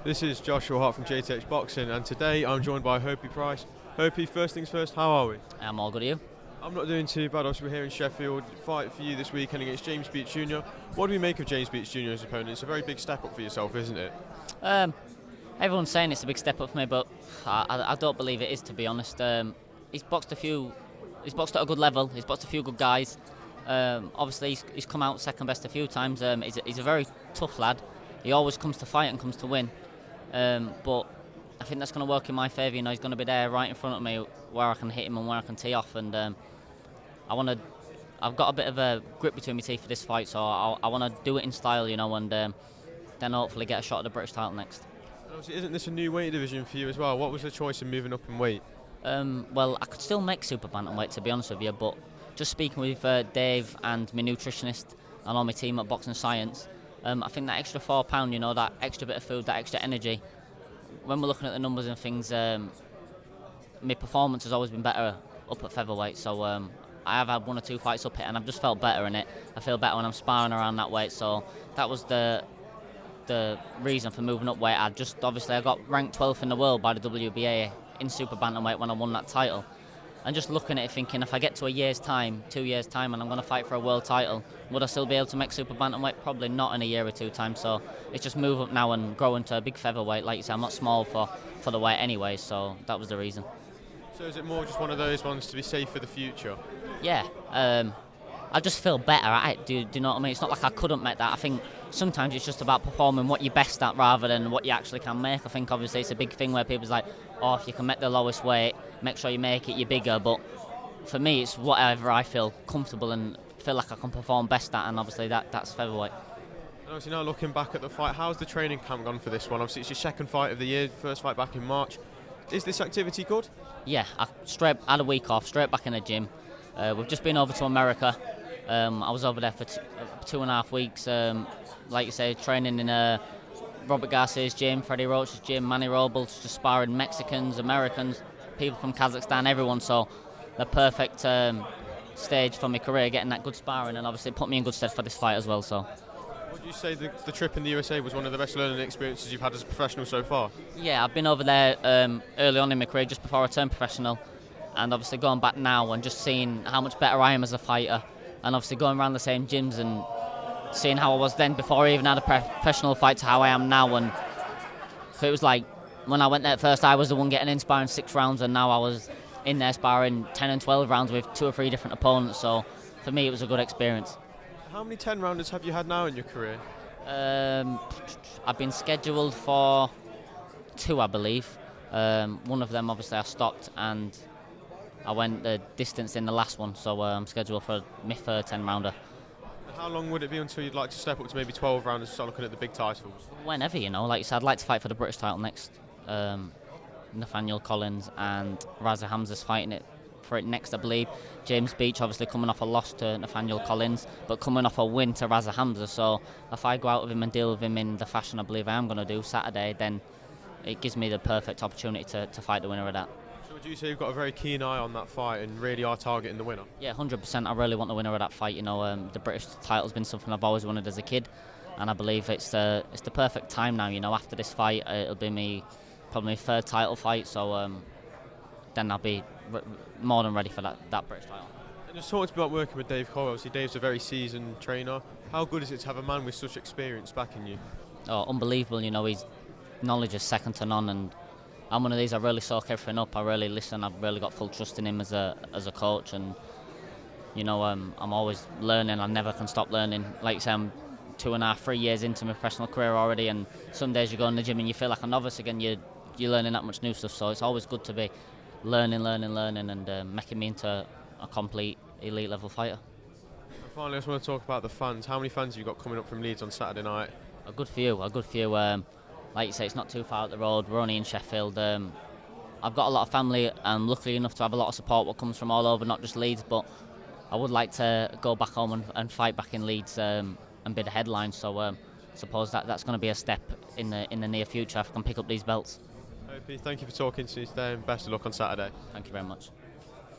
This is Joshua Hart from JTX Boxing, and today I'm joined by Hopey Price. Hopey, first things first, how are we? I'm all good, you? I'm not doing too bad. Obviously, we're here in Sheffield. Fight for you this weekend against James Beech Jr. What do we make of James Beech Jr. as opponent? It's a very big step up for yourself, isn't it? Everyone's saying it's a big step up for me, but I don't believe it is, to be honest. He's boxed at a good level. He's boxed a few good guys. Obviously, he's come out second best a few times. He's a very tough lad. He always comes to fight and comes to win. But I think that's going to work in my favour. You know, he's going to be there right in front of me where I can hit him and where I can tee off. And I've got a bit of a grip between my teeth for this fight, so I want to do it in style, you know, and then hopefully get a shot at the British title next. Obviously, isn't this a new weight division for you as well? What was the choice in moving up in weight? Well, I could still make super bantamweight, to be honest with you, but just speaking with Dave and my nutritionist and all my team at Boxing Science, I think that extra £4, you know, that extra bit of food, that extra energy, when we're looking at the numbers and things, my performance has always been better up at featherweight, so I have had one or two fights up it and I've just felt better in it. I feel better when I'm sparring around that weight, so that was the reason for moving up weight. I got ranked 12th in the world by the WBA in super bantamweight when I won that title, and just looking at it thinking, if I get to 2 years time and I'm going to fight for a world title, would I still be able to make super bantamweight? Probably not in a year or two time, so it's just move up now and grow into a big featherweight. Like you said, I'm not small for the weight anyway, so that was the reason. So is it more just one of those ones to be safe for the future? Yeah, I just feel better at it. Do you know what I mean? It's not like I couldn't make that. I think sometimes it's just about performing what you're best at rather than what you actually can make. I think obviously it's a big thing where people's like, oh, if you can make the lowest weight, make sure you make it, you're bigger. But for me, it's whatever I feel comfortable and feel like I can perform best at, and obviously that's featherweight. And obviously now looking back at the fight, how's the training camp gone for this one? Obviously it's your second fight of the year, first fight back in March. Is this activity good? Yeah, I had a week off, straight back in the gym. We've just been over to America. I was over there for 2.5 weeks, like you say, training in Robert Garcia's gym, Freddie Roach's gym, Manny Robles, just sparring Mexicans, Americans, people from Kazakhstan, everyone. So the perfect stage for my career, getting that good sparring, and obviously put me in good stead for this fight as well. So. Would you say the trip in the USA was one of the best learning experiences you've had as a professional so far? Yeah, I've been over there early on in my career, just before I turned professional, and obviously going back now and just seeing how much better I am as a fighter, and obviously going around the same gyms and seeing how I was then before I even had a professional fight to how I am now. And so it was like, when I went there at first, I was the one getting in sparring 6 rounds, and now I was in there sparring 10 and 12 rounds with 2 or 3 different opponents. So for me, it was a good experience. How many 10-rounders have you had now in your career? I've been scheduled for 2, I believe. One of them, obviously, I stopped and I went the distance in the last one, so I'm scheduled for my third 10-rounder. How long would it be until you'd like to step up to maybe 12 rounders and start looking at the big titles? Whenever, you know. Like you said, I'd like to fight for the British title next. Nathaniel Collins and Raza Hamza's fighting it for it next, I believe. James Beech obviously coming off a loss to Nathaniel Collins, but coming off a win to Raza Hamza. So if I go out with him and deal with him in the fashion I believe I am going to do Saturday, then it gives me the perfect opportunity to fight the winner of that. So would you say you've got a very keen eye on that fight and really are targeting the winner? Yeah, 100%. I really want the winner of that fight. You know, the British title's been something I've always wanted as a kid, and I believe it's the perfect time now. You know, after this fight, it'll be probably my third title fight. So then I'll be more than ready for that British title. And just talk about working with Dave Coldwell. Obviously, Dave's a very seasoned trainer. How good is it to have a man with such experience backing you? Oh, unbelievable. You know, his knowledge is second to none, and I'm one of these. I really soak everything up. I really listen. I've really got full trust in him as a coach, and you know, I'm always learning. I never can stop learning. Like you say, I'm 2.5, 3 years into my professional career already, and some days you go in the gym and you feel like a novice again. You're learning that much new stuff, so it's always good to be learning, and making me into a complete elite level fighter. And finally, I just want to talk about the fans. How many fans have you got coming up from Leeds on Saturday night? A good few. Like you say, it's not too far up the road. We're only in Sheffield. I've got a lot of family. I'm lucky enough to have a lot of support that comes from all over, not just Leeds, but I would like to go back home and fight back in Leeds and be the headline. So suppose that's going to be a step in the near future if I can pick up these belts. Hopey, thank you for talking to me today and best of luck on Saturday. Thank you very much.